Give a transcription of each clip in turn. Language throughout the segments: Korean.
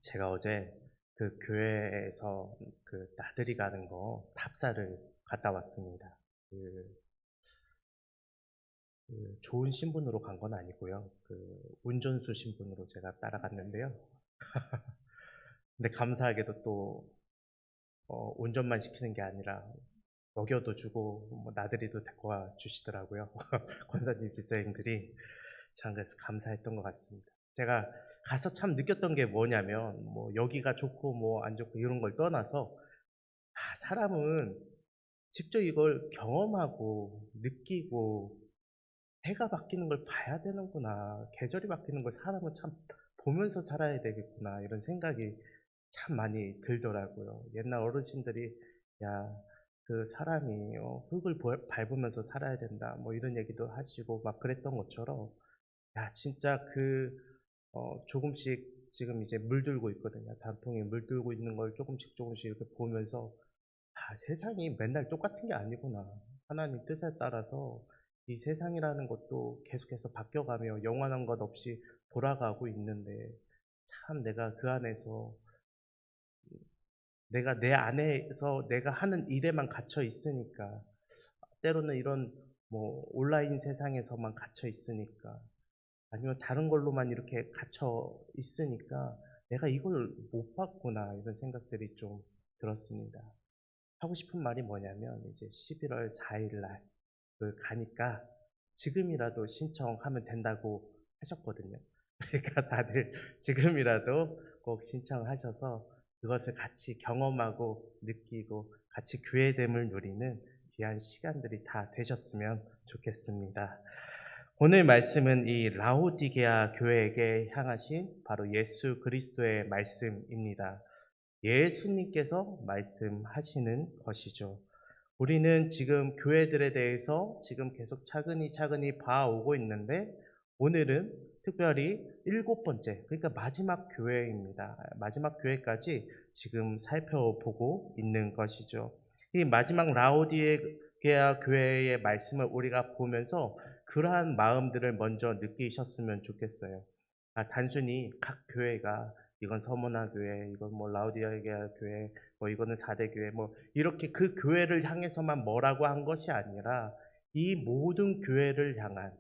제가 어제 그 교회에서 그 나들이 가는 거 답사를 갔다 왔습니다. 그, 좋은 신분으로 간 건 아니고요. 운전수 신분으로 제가 따라갔는데요. 근데 감사하게도 또 운전만 시키는 게 아니라 먹여도 주고 뭐 나들이도 데리고 와 주시더라고요. 권사님 집사님들이 참 그래서 감사했던 것 같습니다. 제가 가서 참 느꼈던 게 뭐냐면 뭐 여기가 좋고 뭐 안 좋고 이런 걸 떠나서 사람은 직접 이걸 경험하고 느끼고 해가 바뀌는 걸 봐야 되는구나. 계절이 바뀌는 걸 사람은 참 보면서 살아야 되겠구나. 이런 생각이 참 많이 들더라고요. 옛날 어르신들이 야, 그 사람이 흙을 밟으면서 살아야 된다. 뭐 이런 얘기도 하시고 막 그랬던 것처럼 야, 진짜 조금씩 지금 이제 물들고 있거든요. 단풍이 물들고 있는 걸 조금씩 조금씩 이렇게 보면서 세상이 맨날 똑같은 게 아니구나. 하나님 뜻에 따라서 이 세상이라는 것도 계속해서 바뀌어가며 영원한 것 없이 돌아가고 있는데 참 내가 그 안에서 내가 내 안에서 내가 하는 일에만 갇혀 있으니까 때로는 이런 뭐 온라인 세상에서만 갇혀 있으니까 아니면 다른 걸로만 이렇게 갇혀 있으니까 '내가 이걸 못 봤구나.' 이런 생각들이 좀 들었습니다. 하고 싶은 말이 뭐냐면 이제 11월 4일날 가니까 지금이라도 신청하면 된다고 하셨거든요. 그러니까 다들 지금이라도 꼭 신청하셔서 그것을 같이 경험하고 느끼고 같이 교회됨을 누리는 귀한 시간들이 다 되셨으면 좋겠습니다. 오늘 말씀은 이 라오디게아 교회에게 향하신 바로 예수 그리스도의 말씀입니다. 예수님께서 말씀하시는 것이죠. 우리는 지금 교회들에 대해서 지금 계속 차근히 봐오고 있는데 오늘은 특별히 일곱 번째, 그러니까 마지막 교회입니다. 마지막 교회까지 지금 살펴보고 있는 것이죠. 이 마지막 라오디게아 교회의 말씀을 우리가 보면서 그러한 마음들을 먼저 느끼셨으면 좋겠어요. 단순히 각 교회가 이건 서문화 교회, 이건 뭐 라우디게아 교회, 뭐 이거는 4대 교회, 뭐 이렇게 그 교회를 향해서만 뭐라고 한 것이 아니라 이 모든 교회를 향한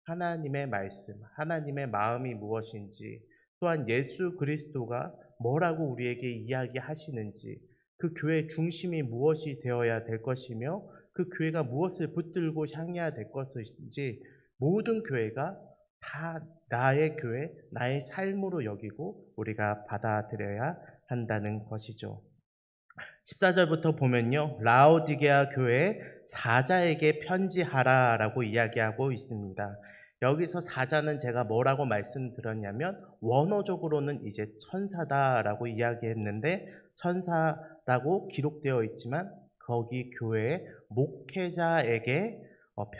하나님의 말씀, 하나님의 마음이 무엇인지, 또한 예수 그리스도가 뭐라고 우리에게 이야기하시는지, 그 교회의 중심이 무엇이 되어야 될 것이며, 그 교회가 무엇을 붙들고 향해야 될 것인지, 모든 교회가 다 나의 교회, 나의 삶으로 여기고 우리가 받아들여야 한다는 것이죠. 14절부터 보면요. 라오디게아 교회 사자에게 편지하라라고 이야기하고 있습니다. 여기서 사자는 제가 뭐라고 말씀드렸냐면 원어적으로는 이제 천사다라고 이야기했는데 천사라고 기록되어 있지만 거기 교회의 목회자에게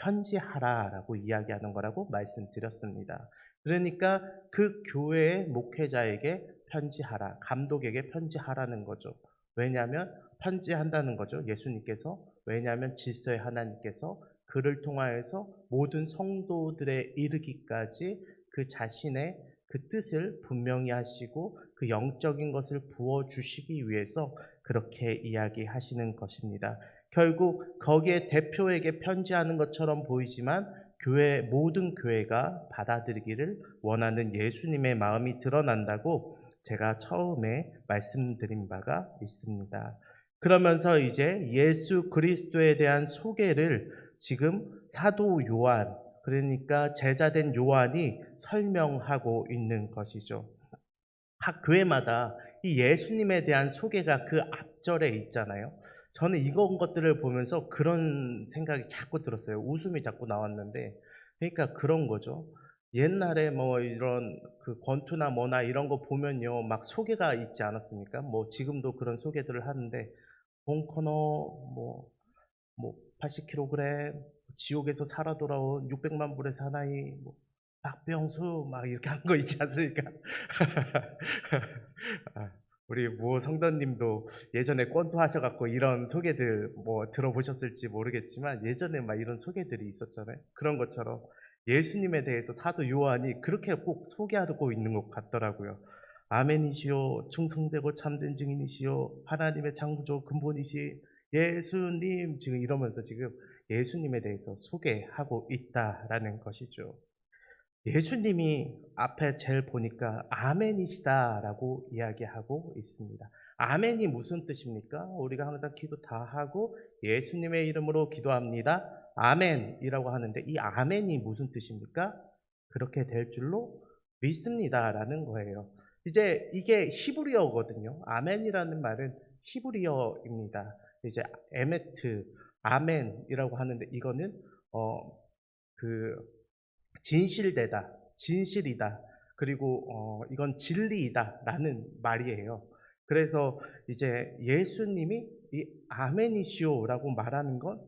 편지하라라고 이야기하는 거라고 말씀드렸습니다. 그러니까 그 교회의 목회자에게 편지하라, 감독에게 편지하라는 거죠. 왜냐하면 편지한다는 거죠. 예수님께서. 왜냐하면 질서의 하나님께서 그를 통하여서 모든 성도들에 이르기까지 그 자신의 그 뜻을 분명히 하시고 그 영적인 것을 부어주시기 위해서 그렇게 이야기하시는 것입니다. 결국 거기에 대표에게 편지하는 것처럼 보이지만 모든 교회가 받아들이기를 원하는 예수님의 마음이 드러난다고 제가 처음에 말씀드린 바가 있습니다. 그러면서 이제 예수 그리스도에 대한 소개를 지금 사도 요한, 그러니까 제자된 요한이 설명하고 있는 것이죠. 각 교회마다 이 예수님에 대한 소개가 그 앞절에 있잖아요. 저는 이런 것들을 보면서 그런 생각이 자꾸 들었어요. 웃음이 자꾸 나왔는데, 그러니까 그런 거죠. 옛날에 뭐 이런 그 권투나 뭐나 이런 거 보면요, 막 소개가 있지 않았습니까? 뭐 지금도 그런 소개들을 하는데, 본코너 뭐 80kg, 지옥에서 살아 돌아온 600만 불의 사나이, 뭐 박병수 막 이렇게 한 거 있지 않습니까? 아, 우리 모 성도님도 예전에 권투 하셔갖고 이런 소개들 뭐 들어보셨을지 모르겠지만 예전에 막 이런 소개들이 있었잖아요. 그런 것처럼 예수님에 대해서 사도 요한이 그렇게 꼭 소개하고 있는 것 같더라고요. 아멘이시오. 충성되고 참된 증인이시오. 하나님의 창조 근본이시 예수님. 지금 이러면서 지금 예수님에 대해서 소개하고 있다라는 것이죠. 예수님이 앞에 제일 보니까 아멘이시다라고 이야기하고 있습니다. 아멘이 무슨 뜻입니까? 우리가 항상 기도 다 하고 예수님의 이름으로 기도합니다. 아멘이라고 하는데 이 아멘이 무슨 뜻입니까? 그렇게 될 줄로 믿습니다라는 거예요. 이제 이게 히브리어거든요. 아멘이라는 말은 히브리어입니다. 이제 에메트, 아멘이라고 하는데 이거는 그 진실되다, 진실이다, 그리고 이건 진리이다라는 말이에요. 그래서 이제 예수님이 이 아멘이시오라고 말하는 건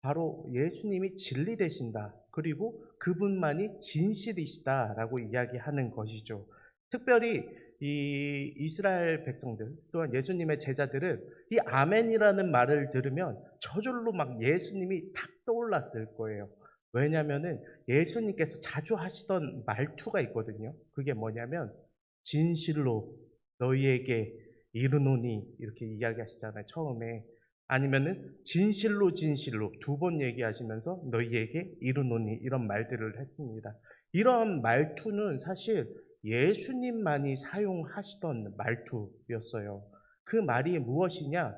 바로 예수님이 진리 되신다. 그리고 그분만이 진실이시다라고 이야기하는 것이죠. 특별히 이 이스라엘 백성들 또한 예수님의 제자들은 이 아멘이라는 말을 들으면 저절로 막 예수님이 탁 떠올랐을 거예요. 왜냐면은 예수님께서 자주 하시던 말투가 있거든요. 그게 뭐냐면 진실로 너희에게 이르노니 이렇게 이야기하시잖아요. 처음에. 아니면은 진실로 진실로 두 번 얘기하시면서 너희에게 이르노니 이런 말들을 했습니다. 이런 말투는 사실 예수님만이 사용하시던 말투였어요. 그 말이 무엇이냐?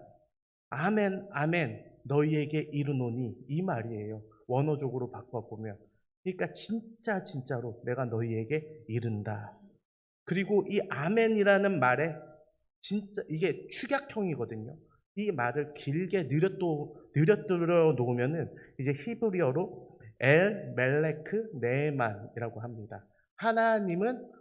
아멘, 아멘, 너희에게 이르노니 이 말이에요. 원어적으로 바꿔보면. 그러니까 진짜 진짜로 내가 너희에게 이른다. 그리고 이 아멘이라는 말에 진짜 이게 축약형이거든요. 이 말을 길게 느려뜨려 놓으면은 이제 히브리어로 엘 멜레크 네만이라고 합니다. 하나님은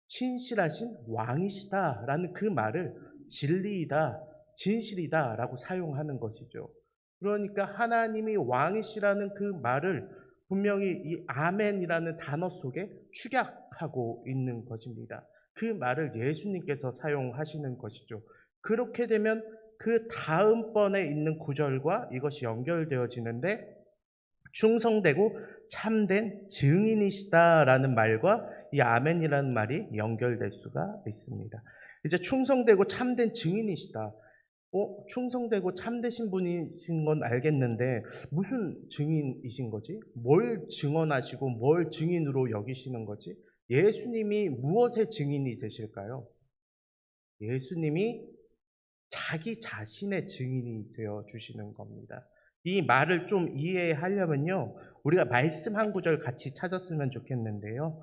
신실하신 왕이시다라는 그 말을 진리이다, 진실이다라고 사용하는 것이죠. 그러니까 하나님이 왕이시라는 그 말을 분명히 이 아멘이라는 단어 속에 축약하고 있는 것입니다. 그 말을 예수님께서 사용하시는 것이죠. 그렇게 되면 그 다음번에 있는 구절과 이것이 연결되어지는데 충성되고 참된 증인이시다라는 말과 이 아멘이라는 말이 연결될 수가 있습니다. 이제 충성되고 참된 증인이시다. 충성되고 참되신 분이신 건 알겠는데 무슨 증인이신 거지? 뭘 증언하시고 뭘 증인으로 여기시는 거지? 예수님이 무엇의 증인이 되실까요? 예수님이 자기 자신의 증인이 되어 주시는 겁니다. 이 말을 좀 이해하려면요, 우리가 말씀 한 구절 같이 찾았으면 좋겠는데요.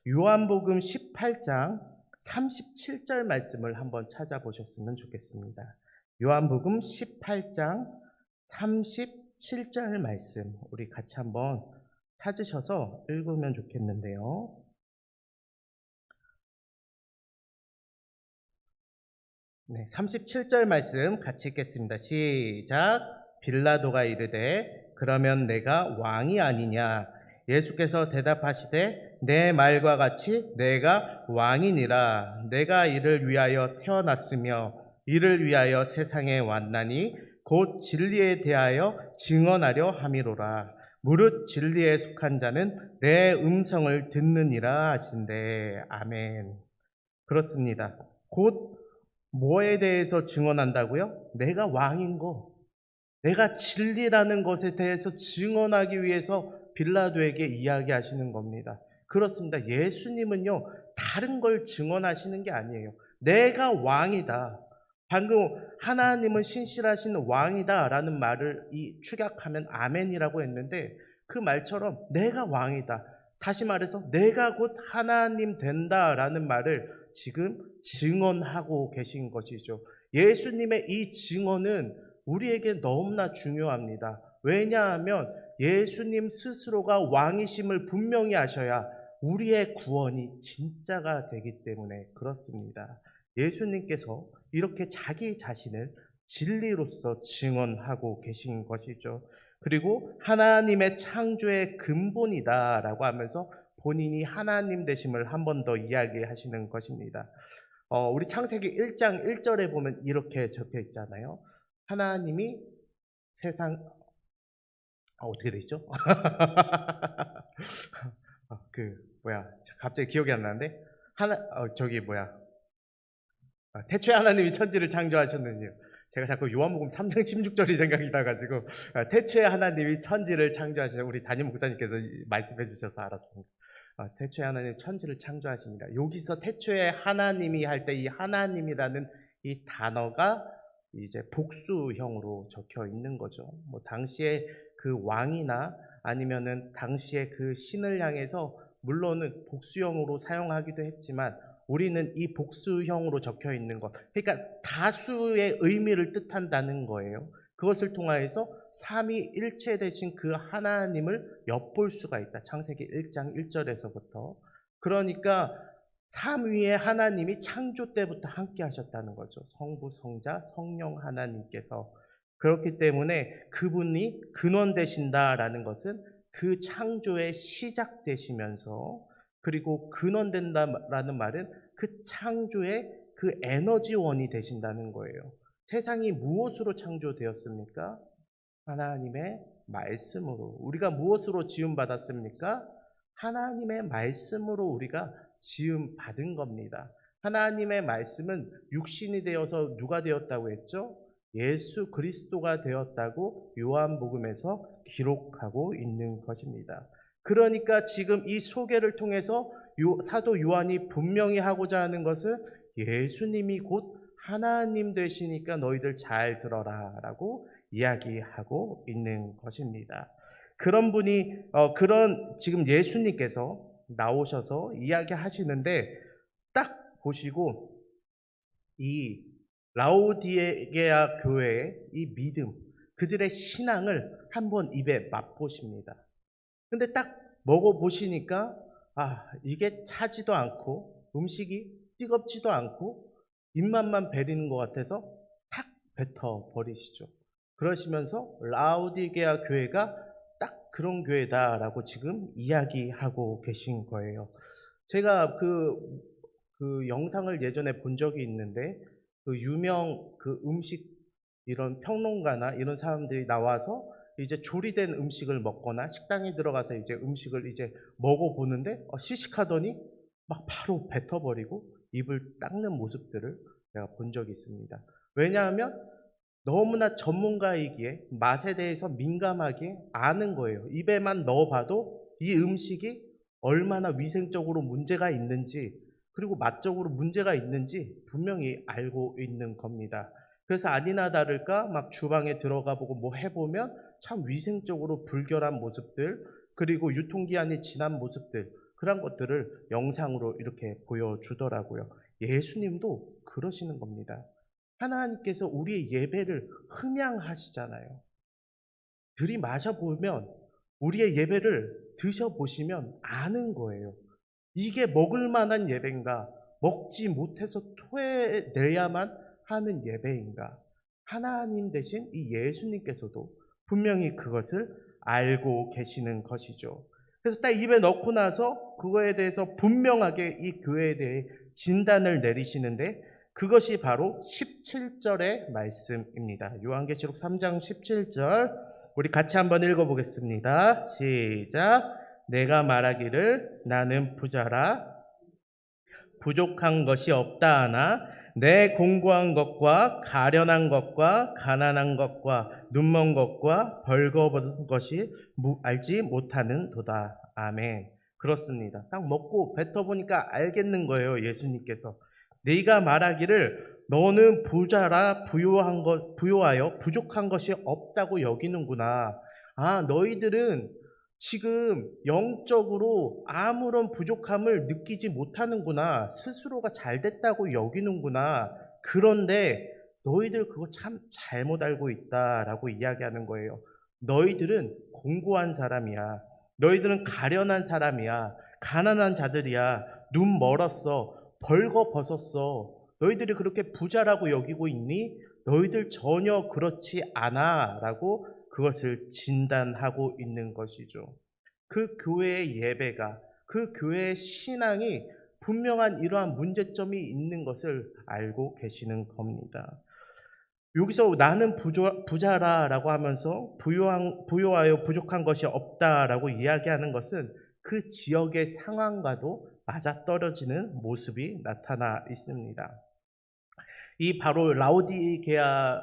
요한복음 18장 37절 말씀을 한번 찾아보셨으면 좋겠습니다. 요한복음 18장 37절 말씀 우리 같이 한번 찾으셔서 읽으면 좋겠는데요. 네, 37절 말씀 같이 읽겠습니다. 시작. 빌라도가 이르되 그러면 내가 왕이 아니냐? 예수께서 대답하시되 내 말과 같이 내가 왕이니라. 내가 이를 위하여 태어났으며 이를 위하여 세상에 왔나니 곧 진리에 대하여 증언하려 함이로라. 무릇 진리에 속한 자는 내 음성을 듣느니라 하신대. 아멘. 그렇습니다. 곧 뭐에 대해서 증언한다고요? 내가 왕인 거, 내가 진리라는 것에 대해서 증언하기 위해서 빌라도에게 이야기하시는 겁니다. 그렇습니다. 예수님은요, 다른 걸 증언하시는 게 아니에요. 내가 왕이다. 방금 하나님은 신실하신 왕이다 라는 말을 축약하면 아멘이라고 했는데 그 말처럼 내가 왕이다. 다시 말해서 내가 곧 하나님 된다라는 말을 지금 증언하고 계신 것이죠. 예수님의 이 증언은 우리에게 너무나 중요합니다. 왜냐하면 예수님 스스로가 왕이심을 분명히 하셔야 우리의 구원이 진짜가 되기 때문에 그렇습니다. 예수님께서 이렇게 자기 자신을 진리로서 증언하고 계신 것이죠. 그리고 하나님의 창조의 근본이다라고 하면서 본인이 하나님 되심을 한 번 더 이야기하시는 것입니다. 우리 창세기 1장 1절에 보면 이렇게 적혀 있잖아요. 하나님이 세상 어떻게 돼 있죠? 그 갑자기 기억이 안 나는데 저기 태초에 하나님이 천지를 창조하셨느니요. 제가 자꾸 요한복음 3장 16절이 생각이 나가지고 태초에 하나님이 천지를 창조하시는 우리 담임 목사님께서 말씀해 주셔서 알았습니다. 태초에 하나님이 천지를 창조하십니다. 여기서 태초에 하나님이 할 때 이 하나님이라는 이 단어가 이제 복수형으로 적혀 있는 거죠. 뭐 당시에 그 왕이나 아니면은 당시에 그 신을 향해서 물론은 복수형으로 사용하기도 했지만 우리는 이 복수형으로 적혀 있는 것, 그러니까 다수의 의미를 뜻한다는 거예요. 그것을 통하여서 삼위일체 되신 그 하나님을 엿볼 수가 있다. 창세기 1장 1절에서부터. 그러니까 삼위의 하나님이 창조 때부터 함께 하셨다는 거죠. 성부, 성자, 성령 하나님께서. 그렇기 때문에 그분이 근원 되신다라는 것은 그 창조의 시작 되시면서, 그리고 근원된다라는 말은 그 창조의 그 에너지원이 되신다는 거예요. 세상이 무엇으로 창조되었습니까? 하나님의 말씀으로. 우리가 무엇으로 지음받았습니까? 하나님의 말씀으로 우리가 지음받은 겁니다. 하나님의 말씀은 육신이 되어서 누가 되었다고 했죠? 예수 그리스도가 되었다고 요한복음에서 기록하고 있는 것입니다. 그러니까 지금 이 소개를 통해서 사도 요한이 분명히 하고자 하는 것은 예수님이 곧 하나님 되시니까 너희들 잘 들어라 라고 이야기하고 있는 것입니다. 그런 분이 그런 지금 예수님께서 나오셔서 이야기하시는데 딱 보시고 이 라오디게아 교회의 이 믿음, 그들의 신앙을 한번 입에 맛보십니다. 근데 딱 먹어보시니까 이게 차지도 않고 음식이 뜨겁지도 않고 입맛만 배리는 것 같아서 탁 뱉어버리시죠. 그러시면서 라오디게아 교회가 딱 그런 교회다라고 지금 이야기하고 계신 거예요. 제가 그 영상을 예전에 본 적이 있는데 그 유명 그 음식 이런 평론가나 이런 사람들이 나와서 이제 조리된 음식을 먹거나 식당에 들어가서 이제 음식을 이제 먹어보는데 시식하더니 막 바로 뱉어버리고 입을 닦는 모습들을 내가 본 적이 있습니다. 왜냐하면 너무나 전문가이기에 맛에 대해서 민감하게 아는 거예요. 입에만 넣어봐도 이 음식이 얼마나 위생적으로 문제가 있는지, 그리고 맛적으로 문제가 있는지 분명히 알고 있는 겁니다. 그래서 아니나 다를까 막 주방에 들어가 보고 뭐 해보면 참 위생적으로 불결한 모습들, 그리고 유통기한이 지난 모습들, 그런 것들을 영상으로 이렇게 보여주더라고요. 예수님도 그러시는 겁니다. 하나님께서 우리의 예배를 흠양하시잖아요. 들이마셔보면, 우리의 예배를 드셔보시면 아는 거예요. 이게 먹을 만한 예배인가? 먹지 못해서 토해내야만 하는 예배인가? 하나님 대신 이 예수님께서도 분명히 그것을 알고 계시는 것이죠. 그래서 딱 입에 넣고 나서 그거에 대해서 분명하게 이 교회에 대해 진단을 내리시는데, 그것이 바로 17절의 말씀입니다. 요한계시록 3장 17절 우리 같이 한번 읽어보겠습니다. 시작. 내가 말하기를 나는 부자라 부족한 것이 없다 하나 내 공고한 것과 가련한 것과 가난한 것과 눈먼 것과 벌거벗은 것이 알지 못하는 도다. 아멘. 그렇습니다. 딱 먹고 뱉어보니까 알겠는 거예요. 예수님께서 네가 말하기를 너는 부자라 부요하여 부족한 것이 없다고 여기는구나. 너희들은 지금 영적으로 아무런 부족함을 느끼지 못하는구나. 스스로가 잘 됐다고 여기는구나. 그런데 너희들 그거 참 잘못 알고 있다라고 이야기하는 거예요. 너희들은 공고한 사람이야. 너희들은 가련한 사람이야. 가난한 자들이야. 눈 멀었어. 벌거벗었어. 너희들이 그렇게 부자라고 여기고 있니? 너희들 전혀 그렇지 않아 라고 그것을 진단하고 있는 것이죠. 그 교회의 예배가, 그 교회의 신앙이 분명한 이러한 문제점이 있는 것을 알고 계시는 겁니다. 여기서 나는 부자라라고 하면서 부요하여 부족한 것이 없다라고 이야기하는 것은 그 지역의 상황과도 맞아떨어지는 모습이 나타나 있습니다. 이 바로 라오디게아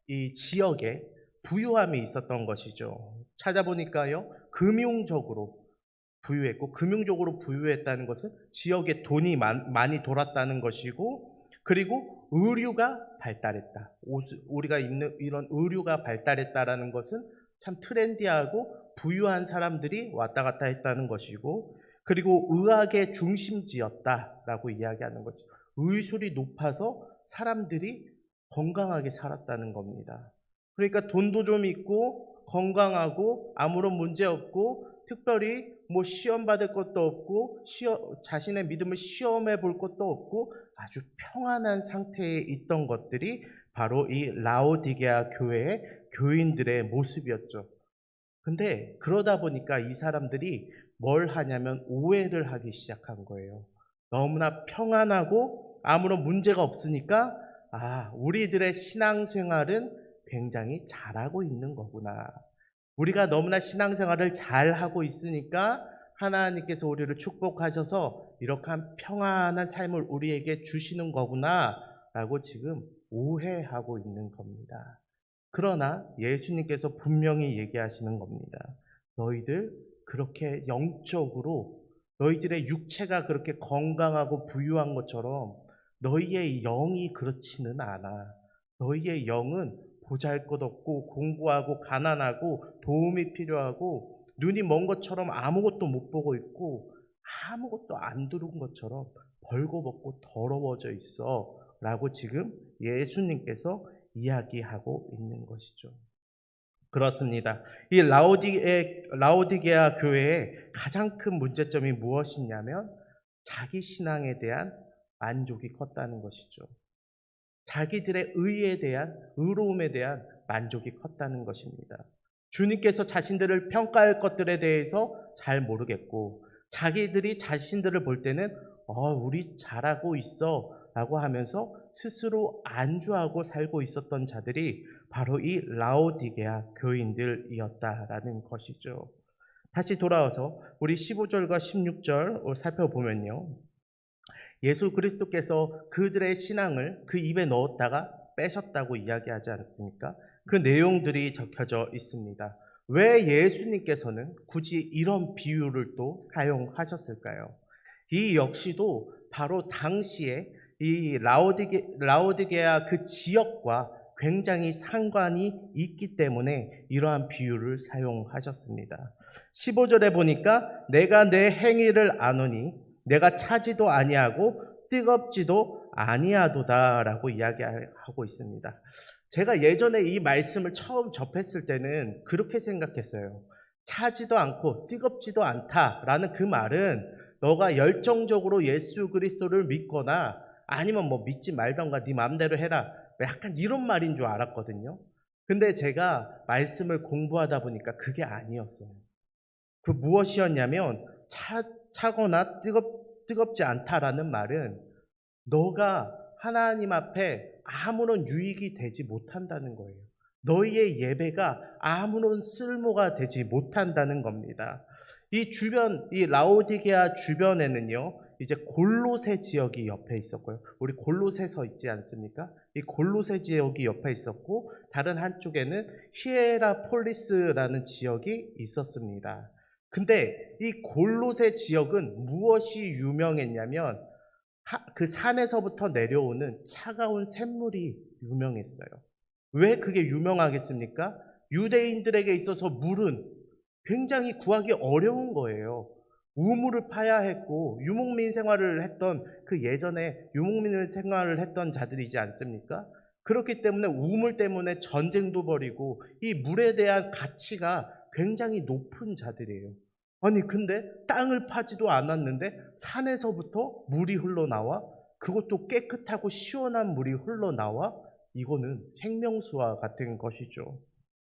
이 지역에 부유함이 있었던 것이죠. 찾아보니까요, 금융적으로 부유했고, 금융적으로 부유했다는 것은 지역에 돈이 많이 돌았다는 것이고, 그리고 의류가 발달했다. 우리가 입는 이런 의류가 발달했다라는 것은 참 트렌디하고 부유한 사람들이 왔다 갔다 했다는 것이고, 그리고 의학의 중심지였다라고 이야기하는 거죠. 의술이 높아서 사람들이 건강하게 살았다는 겁니다. 그러니까 돈도 좀 있고 건강하고 아무런 문제 없고 특별히 뭐 시험 받을 것도 없고 자신의 믿음을 시험해 볼 것도 없고 아주 평안한 상태에 있던 것들이 바로 이 라오디게아 교회의 교인들의 모습이었죠. 근데 그러다 보니까 이 사람들이 뭘 하냐면 오해를 하기 시작한 거예요. 너무나 평안하고 아무런 문제가 없으니까 우리들의 신앙생활은 굉장히 잘하고 있는 거구나. 우리가 너무나 신앙생활을 잘하고 있으니까 하나님께서 우리를 축복하셔서 이렇게 평안한 삶을 우리에게 주시는 거구나 라고 지금 오해하고 있는 겁니다. 그러나 예수님께서 분명히 얘기하시는 겁니다. 너희들 그렇게 영적으로 너희들의 육체가 그렇게 건강하고 부유한 것처럼 너희의 영이 그렇지는 않아. 너희의 영은 보잘것없고 공부하고 가난하고 도움이 필요하고 눈이 먼 것처럼 아무것도 못 보고 있고 아무것도 안 들은 것처럼 벌거벗고 더러워져 있어 라고 지금 예수님께서 이야기하고 있는 것이죠. 그렇습니다. 이 라오디게아 교회의 가장 큰 문제점이 무엇이냐면 자기 신앙에 대한 만족이 컸다는 것이죠. 자기들의 의에 대한, 의로움에 대한 만족이 컸다는 것입니다. 주님께서 자신들을 평가할 것들에 대해서 잘 모르겠고 자기들이 자신들을 볼 때는 우리 잘하고 있어 라고 하면서 스스로 안주하고 살고 있었던 자들이 바로 이 라오디게아 교인들이었다라는 것이죠. 다시 돌아와서 우리 15절과 16절 살펴보면요. 예수 그리스도께서 그들의 신앙을 그 입에 넣었다가 빼셨다고 이야기하지 않습니까? 그 내용들이 적혀져 있습니다. 왜 예수님께서는 굳이 이런 비유를 또 사용하셨을까요? 이 역시도 바로 당시에 이 라오디게아 그 지역과 굉장히 상관이 있기 때문에 이러한 비유를 사용하셨습니다. 15절에 보니까 내가 내 행위를 아노니 내가 차지도 아니하고 뜨겁지도 아니하도다라고 이야기하고 있습니다. 제가 예전에 이 말씀을 처음 접했을 때는 그렇게 생각했어요. 차지도 않고 뜨겁지도 않다라는 그 말은 너가 열정적으로 예수 그리스도를 믿거나 아니면 뭐 믿지 말던가 네 마음대로 해라, 약간 이런 말인 줄 알았거든요. 근데 제가 말씀을 공부하다 보니까 그게 아니었어요. 그 무엇이었냐면 차거나 뜨겁지 않다라는 말은 너가 하나님 앞에 아무런 유익이 되지 못한다는 거예요. 너희의 예배가 아무런 쓸모가 되지 못한다는 겁니다. 이 라오디게아 주변에는요, 이제 골로새 지역이 옆에 있었고요. 우리 골로새서 있지 않습니까? 이 골로새 지역이 옆에 있었고, 다른 한쪽에는 히에라폴리스라는 지역이 있었습니다. 근데 이 골로새 지역은 무엇이 유명했냐면 그 산에서부터 내려오는 차가운 샘물이 유명했어요. 왜 그게 유명하겠습니까? 유대인들에게 있어서 물은 굉장히 구하기 어려운 거예요. 우물을 파야 했고 유목민 생활을 했던 그 예전에 유목민 생활을 했던 자들이지 않습니까? 그렇기 때문에 우물 때문에 전쟁도 벌이고 이 물에 대한 가치가 굉장히 높은 자들이에요. 아니 근데 땅을 파지도 않았는데 산에서부터 물이 흘러나와, 그것도 깨끗하고 시원한 물이 흘러나와, 이거는 생명수와 같은 것이죠.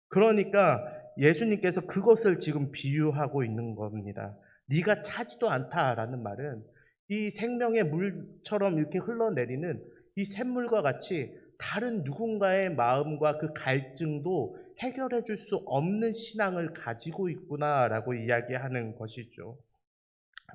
그러니까 예수님께서 그것을 지금 비유하고 있는 겁니다. 네가 차지도 않다라는 말은 이 생명의 물처럼 이렇게 흘러내리는 이 샘물과 같이 다른 누군가의 마음과 그 갈증도 해결해 줄 수 없는 신앙을 가지고 있구나라고 이야기하는 것이죠.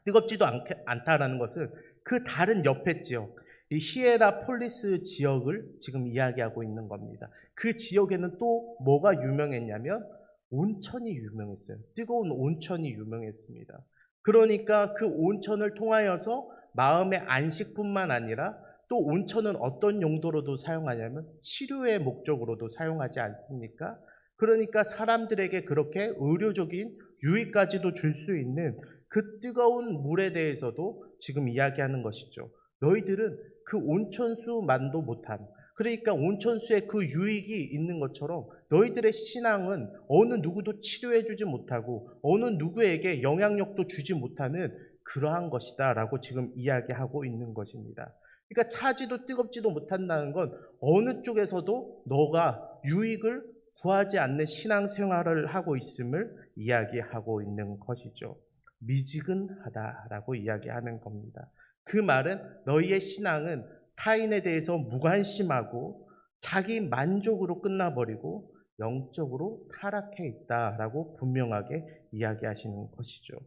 뜨겁지도 않다라는 것은 그 다른 옆에 지역, 이 히에라폴리스 지역을 지금 이야기하고 있는 겁니다. 그 지역에는 또 뭐가 유명했냐면 온천이 유명했어요. 뜨거운 온천이 유명했습니다. 그러니까 그 온천을 통하여서 마음의 안식뿐만 아니라 또 온천은 어떤 용도로도 사용하냐면 치료의 목적으로도 사용하지 않습니까? 그러니까 사람들에게 그렇게 의료적인 유익까지도 줄 수 있는 그 뜨거운 물에 대해서도 지금 이야기하는 것이죠. 너희들은 그 온천수만도 못한, 그러니까 온천수에 그 유익이 있는 것처럼 너희들의 신앙은 어느 누구도 치료해주지 못하고 어느 누구에게 영향력도 주지 못하는 그러한 것이다 라고 지금 이야기하고 있는 것입니다. 그러니까 차지도 뜨겁지도 못한다는 건 어느 쪽에서도 너가 유익을 구하지 않는 신앙생활을 하고 있음을 이야기하고 있는 것이죠. 미지근하다라고 이야기하는 겁니다. 그 말은 너희의 신앙은 타인에 대해서 무관심하고 자기 만족으로 끝나버리고 영적으로 타락해 있다라고 분명하게 이야기하시는 것이죠.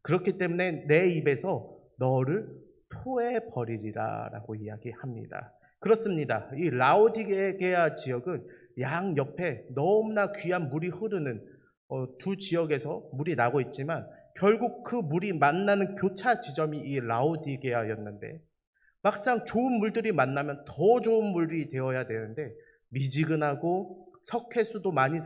그렇기 때문에 내 입에서 너를 토해 버리리라 라고 이야기합니다. 그렇습니다. 이 라오디게아 지역은 양 옆에 너무나 귀한 물이 흐르는 두 지역에서 물이 나고 있지만 결국 그 물이 만나는 교차 지점이 이 라오디게아였는데 막상 좋은 물들이 만나면 더 좋은 물이 되어야 되는데 미지근하고 석회도 많이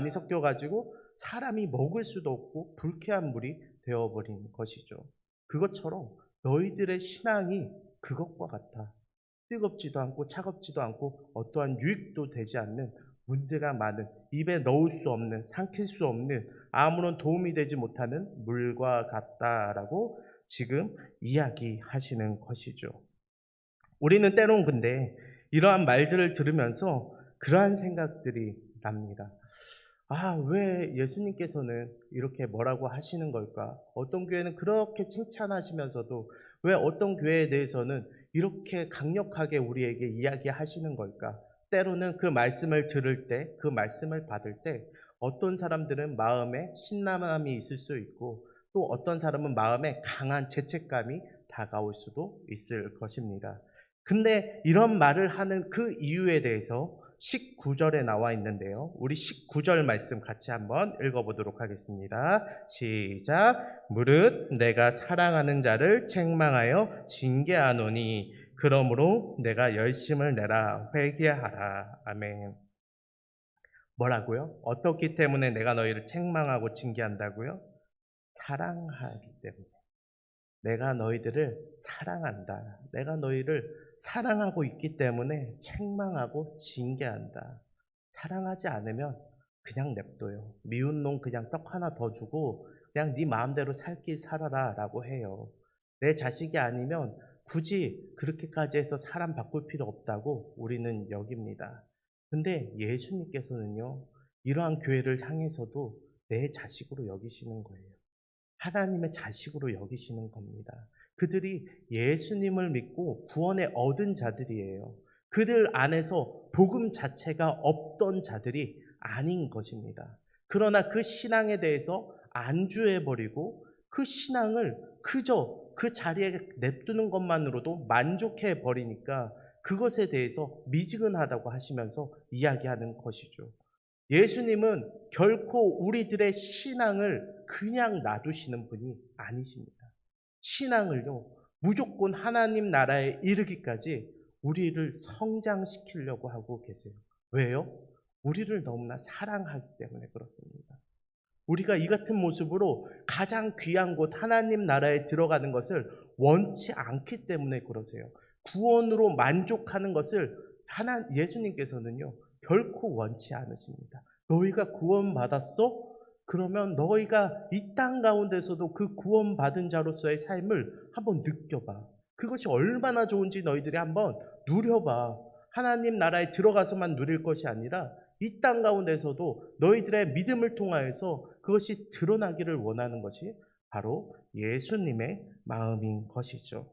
섞여가지고 사람이 먹을 수도 없고 불쾌한 물이 되어버린 것이죠. 그것처럼 너희들의 신앙이 그것과 같아. 뜨겁지도 않고 차갑지도 않고 어떠한 유익도 되지 않는 문제가 많은, 입에 넣을 수 없는, 삼킬 수 없는, 아무런 도움이 되지 못하는 물과 같다라고 지금 이야기하시는 것이죠. 우리는 때론 근데 이러한 말들을 들으면서 그러한 생각들이 납니다. 왜 예수님께서는 이렇게 뭐라고 하시는 걸까? 어떤 교회는 그렇게 칭찬하시면서도 왜 어떤 교회에 대해서는 이렇게 강력하게 우리에게 이야기하시는 걸까? 때로는 그 말씀을 들을 때, 그 말씀을 받을 때 어떤 사람들은 마음에 신남함이 있을 수 있고 또 어떤 사람은 마음에 강한 죄책감이 다가올 수도 있을 것입니다. 근데 이런 말을 하는 그 이유에 대해서 19절에 나와 있는데요. 우리 19절 말씀 같이 한번 읽어보도록 하겠습니다. 시작. 무릇 내가 사랑하는 자를 책망하여 징계하노니 그러므로 내가 열심을 내라 회개하라. 아멘. 뭐라고요? 어떻기 때문에 내가 너희를 책망하고 징계한다고요? 사랑하기 때문에. 내가 너희들을 사랑한다. 내가 너희를 사랑하고 있기 때문에 책망하고 징계한다. 사랑하지 않으면 그냥 냅둬요. 미운 놈 그냥 떡 하나 더 주고 그냥 네 마음대로 살 길 살아라 라고 해요. 내 자식이 아니면 굳이 그렇게까지 해서 사람 바꿀 필요 없다고 우리는 여깁니다. 근데 예수님께서는요, 이러한 교회를 향해서도 내 자식으로 여기시는 거예요. 하나님의 자식으로 여기시는 겁니다. 그들이 예수님을 믿고 구원에 얻은 자들이에요. 그들 안에서 복음 자체가 없던 자들이 아닌 것입니다. 그러나 그 신앙에 대해서 안주해버리고 그 신앙을 그저 그 자리에 냅두는 것만으로도 만족해버리니까 그것에 대해서 미지근하다고 하시면서 이야기하는 것이죠. 예수님은 결코 우리들의 신앙을 그냥 놔두시는 분이 아니십니다. 신앙을요, 무조건 하나님 나라에 이르기까지 우리를 성장시키려고 하고 계세요. 왜요? 우리를 너무나 사랑하기 때문에 그렇습니다. 우리가 이 같은 모습으로 가장 귀한 곳 하나님 나라에 들어가는 것을 원치 않기 때문에 그러세요. 구원으로 만족하는 것을 예수님께서는요, 결코 원치 않으십니다. 너희가 구원받았어? 그러면 너희가 이 땅 가운데서도 그 구원받은 자로서의 삶을 한번 느껴봐. 그것이 얼마나 좋은지 너희들이 한번 누려봐. 하나님 나라에 들어가서만 누릴 것이 아니라 이 땅 가운데서도 너희들의 믿음을 통하여서 그것이 드러나기를 원하는 것이 바로 예수님의 마음인 것이죠.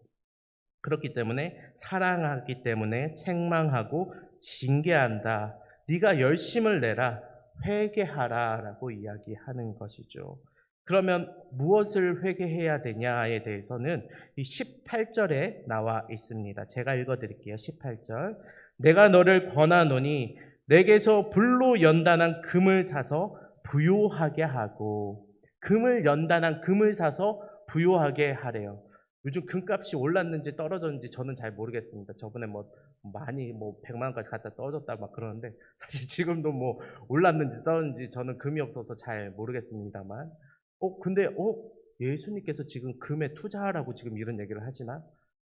그렇기 때문에 사랑하기 때문에 책망하고 징계한다. 네가 열심을 내라 회개하라 라고 이야기하는 것이죠. 그러면 무엇을 회개해야 되냐에 대해서는 이 18절에 나와 있습니다. 제가 읽어드릴게요. 18절. 내가 너를 권하노니 내게서 불로 연단한 금을 사서 부요하게 하고, 금을 연단한 금을 사서 부요하게 하래요. 요즘 금값이 올랐는지 떨어졌는지 저는 잘 모르겠습니다. 저번에 많이 100만 원까지 갖다 떨어졌다 막 그러는데, 사실 지금도 올랐는지 떨어졌는지 저는 금이 없어서 잘 모르겠습니다만, 근데 예수님께서 지금 금에 투자하라고 지금 이런 얘기를 하시나?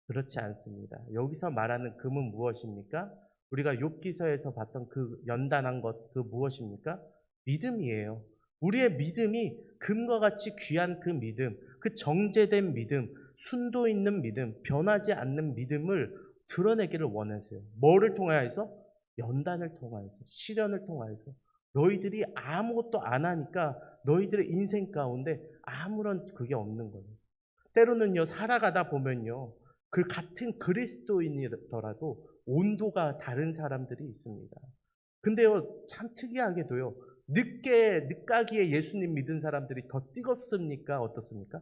그렇지 않습니다. 여기서 말하는 금은 무엇입니까? 우리가 욥기서에서 봤던 그 연단한 것, 그 무엇입니까? 믿음이에요. 우리의 믿음이 금과 같이 귀한 그 믿음, 그 정제된 믿음, 순도 있는 믿음, 변하지 않는 믿음을 드러내기를 원하세요. 뭐를 통하여서? 연단을 통하여서, 시련을 통하여서. 너희들이 아무것도 안 하니까 너희들의 인생 가운데 아무런 그게 없는 거예요. 때로는요, 살아가다 보면요, 그 같은 그리스도인이더라도 온도가 다른 사람들이 있습니다. 근데요, 참 특이하게도요, 늦가기에 예수님 믿은 사람들이 더 뜨겁습니까? 어떻습니까?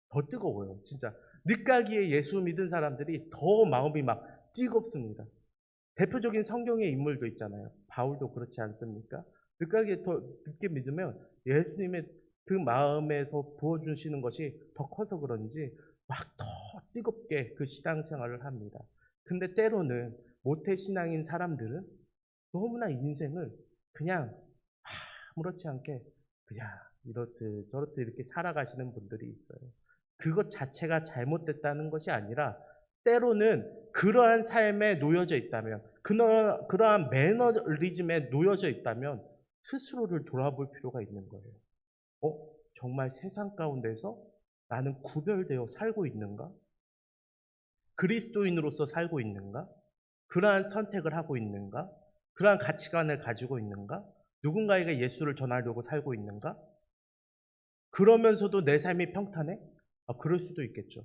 더 뜨거워요, 진짜. 늦가기에 예수 믿은 사람들이 더 마음이 막 뜨겁습니다. 대표적인 성경의 인물도 있잖아요. 바울도 그렇지 않습니까? 늦가기에 더 늦게 믿으면 예수님의 그 마음에서 부어주시는 것이 더 커서 그런지 막 더 뜨겁게 그 신앙생활을 합니다. 근데 때로는 모태신앙인 사람들은 너무나 인생을 그냥 아무렇지 않게 그냥 이렇듯 저렇듯 이렇게 살아가시는 분들이 있어요. 그것 자체가 잘못됐다는 것이 아니라 때로는 그러한 삶에 놓여져 있다면, 그러한 매너리즘에 놓여져 있다면 스스로를 돌아볼 필요가 있는 거예요. 정말 세상 가운데서 나는 구별되어 살고 있는가? 그리스도인으로서 살고 있는가? 그러한 선택을 하고 있는가? 그러한 가치관을 가지고 있는가? 누군가에게 예수를 전하려고 살고 있는가? 그러면서도 내 삶이 평탄해? 그럴 수도 있겠죠.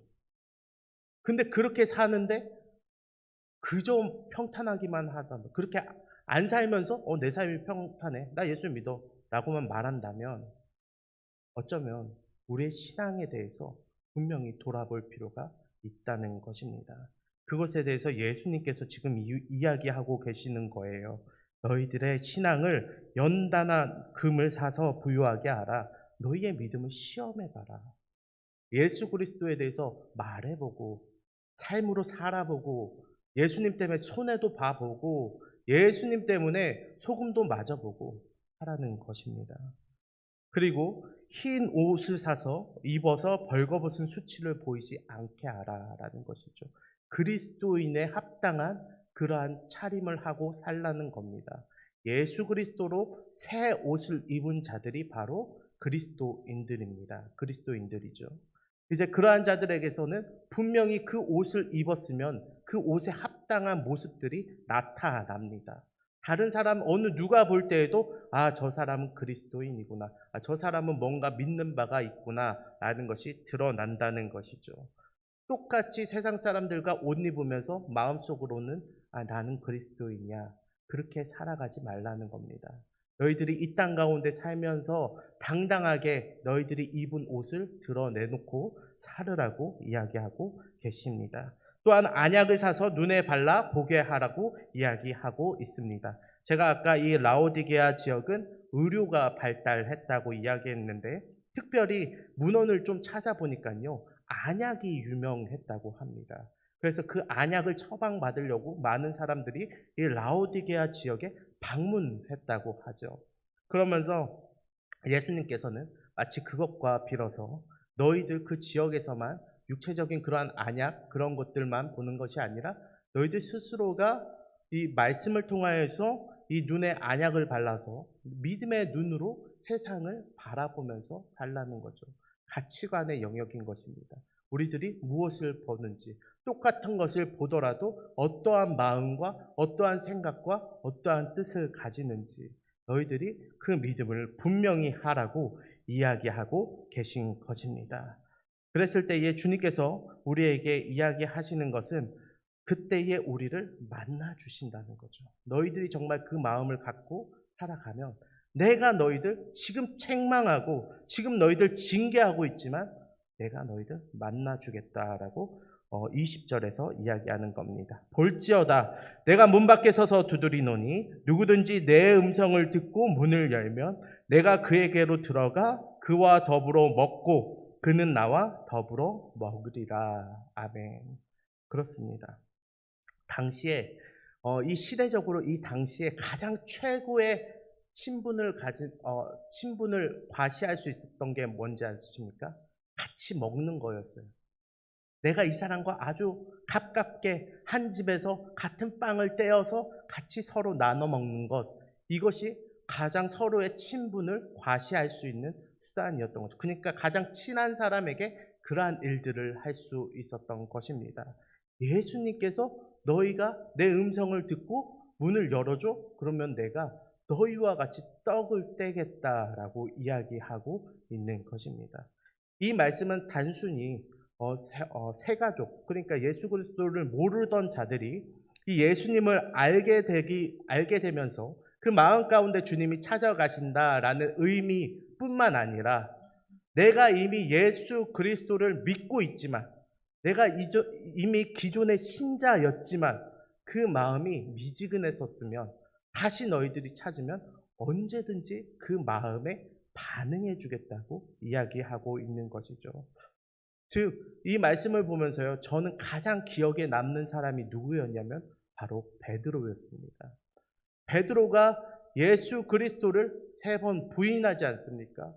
근데 그렇게 사는데 그저 평탄하기만 하다면, 그렇게 안 살면서 내 삶이 평탄해, 나 예수 믿어 라고만 말한다면 어쩌면 우리의 신앙에 대해서 분명히 돌아볼 필요가 있다는 것입니다. 그것에 대해서 예수님께서 지금 이야기하고 계시는 거예요. 너희들의 신앙을 연단한 금을 사서 부유하게 하라. 너희의 믿음을 시험해봐라. 예수 그리스도에 대해서 말해보고 삶으로 살아보고 예수님 때문에 손해도 봐보고 예수님 때문에 소금도 맞아보고 하라는 것입니다. 그리고 흰 옷을 사서 입어서 벌거벗은 수치를 보이지 않게 하라라는 것이죠. 그리스도인에 합당한 그러한 차림을 하고 살라는 겁니다. 예수 그리스도로 새 옷을 입은 자들이 바로 그리스도인들입니다. 그리스도인들이죠. 이제 그러한 자들에게서는 분명히 그 옷을 입었으면 그 옷에 합당한 모습들이 나타납니다. 다른 사람 누가 볼 때에도 저 사람은 그리스도인이구나, 저 사람은 뭔가 믿는 바가 있구나 라는 것이 드러난다는 것이죠. 똑같이 세상 사람들과 옷 입으면서 마음속으로는 나는 그리스도인이야, 그렇게 살아가지 말라는 겁니다. 너희들이 이 땅 가운데 살면서 당당하게 너희들이 입은 옷을 드러내놓고 살으라고 이야기하고 계십니다. 또한 안약을 사서 눈에 발라 보게 하라고 이야기하고 있습니다. 제가 아까 이 라오디게아 지역은 의료가 발달했다고 이야기했는데 특별히 문헌을 좀 찾아보니까요, 안약이 유명했다고 합니다. 그래서 그 안약을 처방받으려고 많은 사람들이 이 라오디게아 지역에 방문했다고 하죠. 그러면서 예수님께서는 마치 그것과 빌어서 너희들 그 지역에서만 육체적인 그러한 안약, 그런 것들만 보는 것이 아니라 너희들 스스로가 이 말씀을 통하여서 이 눈에 안약을 발라서 믿음의 눈으로 세상을 바라보면서 살라는 거죠. 가치관의 영역인 것입니다. 우리들이 무엇을 보는지, 똑같은 것을 보더라도 어떠한 마음과 어떠한 생각과 어떠한 뜻을 가지는지 너희들이 그 믿음을 분명히 하라고 이야기하고 계신 것입니다. 그랬을 때에 주님께서 우리에게 이야기하시는 것은 그때에 우리를 만나 주신다는 거죠. 너희들이 정말 그 마음을 갖고 살아가면 내가 너희들 지금 책망하고 지금 너희들 징계하고 있지만 내가 너희들 만나주겠다라고 20절에서 이야기하는 겁니다. 볼지어다 내가 문 밖에 서서 두드리노니 누구든지 내 음성을 듣고 문을 열면 내가 그에게로 들어가 그와 더불어 먹고 그는 나와 더불어 먹으리라. 아멘. 그렇습니다. 당시에 이 시대적으로 이 당시에 가장 최고의 친분을 과시할 수 있었던 게 뭔지 아십니까? 같이 먹는 거였어요. 내가 이 사람과 아주 가깝게 한 집에서 같은 빵을 떼어서 같이 서로 나눠 먹는 것, 이것이 가장 서로의 친분을 과시할 수 있는 수단이었던 거죠. 그러니까 가장 친한 사람에게 그러한 일들을 할 수 있었던 것입니다. 예수님께서 너희가 내 음성을 듣고 문을 열어줘? 그러면 내가 너희와 같이 떡을 떼겠다라고 이야기하고 있는 것입니다. 이 말씀은 단순히 세 가족, 그러니까 예수 그리스도를 모르던 자들이 이 예수님을 알게 되면서 그 마음 가운데 주님이 찾아가신다라는 의미뿐만 아니라 내가 이미 예수 그리스도를 믿고 있지만 내가 이미 기존의 신자였지만 그 마음이 미지근했었으면 다시 너희들이 찾으면 언제든지 그 마음에 반응해 주겠다고 이야기하고 있는 것이죠. 즉, 이 말씀을 보면서요, 저는 가장 기억에 남는 사람이 누구였냐면 바로 베드로였습니다. 베드로가 예수 그리스도를 3번 부인하지 않습니까?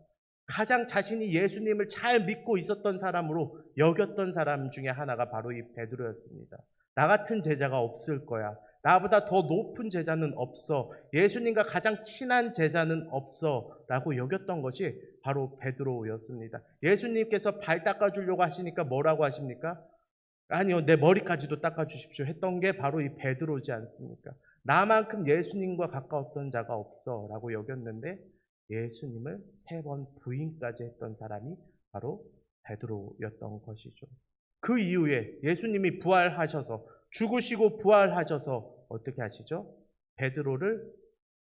가장 자신이 예수님을 잘 믿고 있었던 사람으로 여겼던 사람 중에 하나가 바로 이 베드로였습니다. 나 같은 제자가 없을 거야. 나보다 더 높은 제자는 없어. 예수님과 가장 친한 제자는 없어. 라고 여겼던 것이 바로 베드로였습니다. 예수님께서 발 닦아주려고 하시니까 뭐라고 하십니까? 아니요, 내 머리까지도 닦아주십시오 했던 게 바로 이 베드로지 않습니까? 나만큼 예수님과 가까웠던 자가 없어 라고 여겼는데 예수님을 3번 부인까지 했던 사람이 바로 베드로였던 것이죠. 그 이후에 예수님이 부활하셔서 죽으시고 부활하셔서 어떻게 하시죠? 베드로를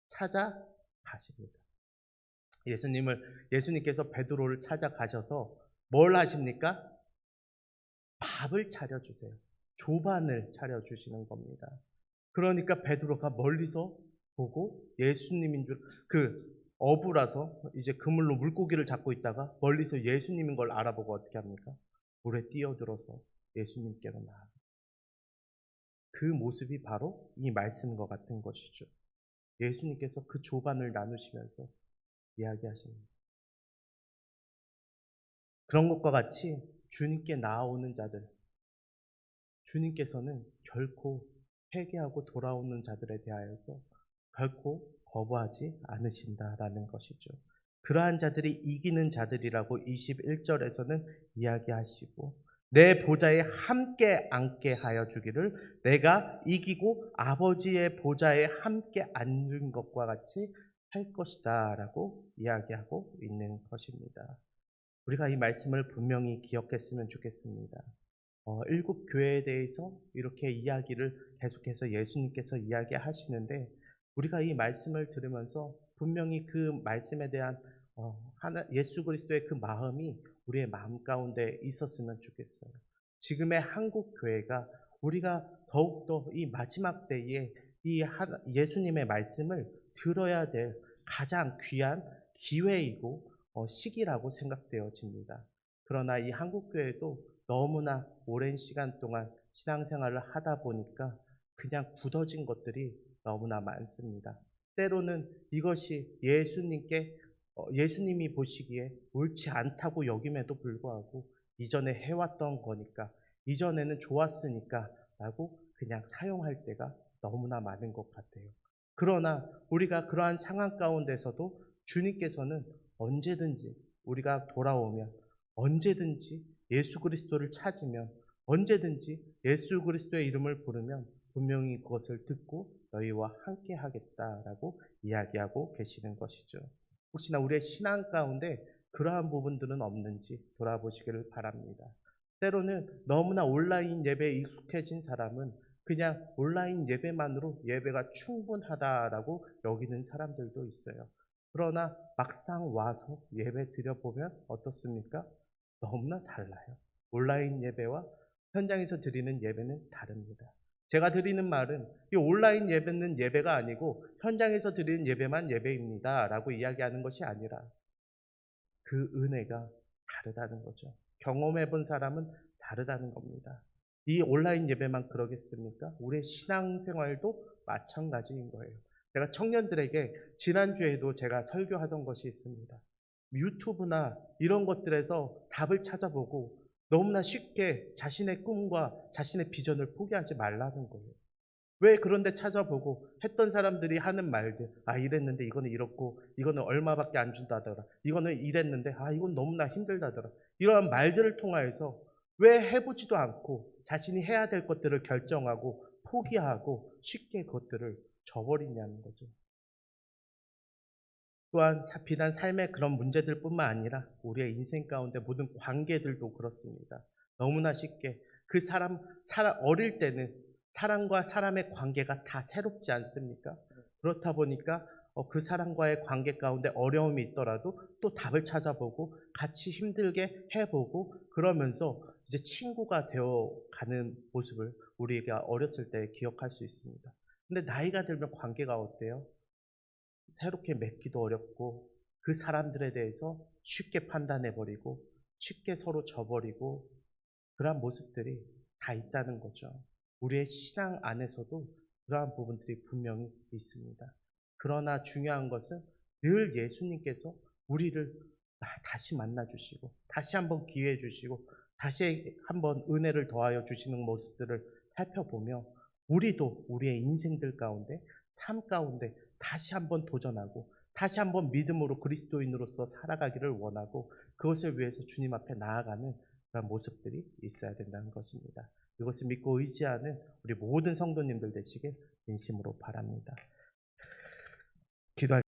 찾아가십니다. 예수님께서 베드로를 찾아가셔서 뭘 하십니까? 밥을 차려주세요. 조반을 차려주시는 겁니다. 그러니까 베드로가 멀리서 보고 예수님인 줄, 어부라서 이제 그물로 물고기를 잡고 있다가 멀리서 예수님인 걸 알아보고 어떻게 합니까? 물에 뛰어들어서 예수님께로 나아갑니다. 그 모습이 바로 이 말씀과 같은 것이죠. 예수님께서 그 조반을 나누시면서 이야기하십니다. 그런 것과 같이 주님께 나아오는 자들, 주님께서는 결코 회개하고 돌아오는 자들에 대하여서 결코 거부하지 않으신다라는 것이죠. 그러한 자들이 이기는 자들이라고 21절에서는 이야기하시고 내 보좌에 함께 앉게 하여 주기를 내가 이기고 아버지의 보좌에 함께 앉은 것과 같이 할 것이다 라고 이야기하고 있는 것입니다. 우리가 이 말씀을 분명히 기억했으면 좋겠습니다. 7 교회에 대해서 이렇게 이야기를 계속해서 예수님께서 이야기하시는데 우리가 이 말씀을 들으면서 분명히 그 말씀에 대한 예수 그리스도의 그 마음이 우리의 마음 가운데 있었으면 좋겠어요. 지금의 한국 교회가 우리가 더욱더 이 마지막 때에 예수님의 말씀을 들어야 될 가장 귀한 기회이고 시기라고 생각되어집니다. 그러나 이 한국 교회도 너무나 오랜 시간 동안 신앙생활을 하다 보니까 그냥 굳어진 것들이 너무나 많습니다. 때로는 이것이 예수님이 보시기에 옳지 않다고 여김에도 불구하고 이전에 해왔던 거니까, 이전에는 좋았으니까 라고 그냥 사용할 때가 너무나 많은 것 같아요. 그러나 우리가 그러한 상황 가운데서도 주님께서는 언제든지 우리가 돌아오면, 언제든지 예수 그리스도를 찾으면, 언제든지 예수 그리스도의 이름을 부르면 분명히 그것을 듣고 너희와 함께 하겠다라고 이야기하고 계시는 것이죠. 혹시나 우리의 신앙 가운데 그러한 부분들은 없는지 돌아보시기를 바랍니다. 때로는 너무나 온라인 예배에 익숙해진 사람은 그냥 온라인 예배만으로 예배가 충분하다라고 여기는 사람들도 있어요. 그러나 막상 와서 예배 드려보면 어떻습니까? 너무나 달라요. 온라인 예배와 현장에서 드리는 예배는 다릅니다. 제가 드리는 말은 이 온라인 예배는 예배가 아니고 현장에서 드리는 예배만 예배입니다 라고 이야기하는 것이 아니라 그 은혜가 다르다는 거죠. 경험해 본 사람은 다르다는 겁니다. 이 온라인 예배만 그러겠습니까? 우리의 신앙생활도 마찬가지인 거예요. 제가 청년들에게 지난주에도 제가 설교하던 것이 있습니다. 유튜브나 이런 것들에서 답을 찾아보고 너무나 쉽게 자신의 꿈과 자신의 비전을 포기하지 말라는 거예요. 왜 그런데 찾아보고 했던 사람들이 하는 말들, 아, 이랬는데 이거는 이렇고, 이거는 얼마밖에 안 준다더라. 이거는 이랬는데, 아, 이건 너무나 힘들다더라. 이러한 말들을 통하여서 왜 해보지도 않고 자신이 해야 될 것들을 결정하고 포기하고 쉽게 그것들을 저버리냐는 거죠. 또한 비단 삶의 그런 문제들뿐만 아니라 우리의 인생 가운데 모든 관계들도 그렇습니다. 너무나 쉽게 그 어릴 때는 사람과 사람의 관계가 다 새롭지 않습니까? 그렇다 보니까 그 사람과의 관계 가운데 어려움이 있더라도 또 답을 찾아보고 같이 힘들게 해보고 그러면서 이제 친구가 되어가는 모습을 우리가 어렸을 때 기억할 수 있습니다. 근데 나이가 들면 관계가 어때요? 새롭게 맺기도 어렵고 그 사람들에 대해서 쉽게 판단해버리고 쉽게 서로 져버리고 그러한 모습들이 다 있다는 거죠. 우리의 신앙 안에서도 그러한 부분들이 분명히 있습니다. 그러나 중요한 것은 늘 예수님께서 우리를 다시 만나주시고 다시 한번 기회 주시고 다시 한번 은혜를 더하여 주시는 모습들을 살펴보며 우리도 우리의 인생들 가운데 삶 가운데 다시 한번 도전하고 다시 한번 믿음으로 그리스도인으로서 살아가기를 원하고 그것을 위해서 주님 앞에 나아가는 그런 모습들이 있어야 된다는 것입니다. 이것을 믿고 의지하는 우리 모든 성도님들 되시길 진심으로 바랍니다. 기도할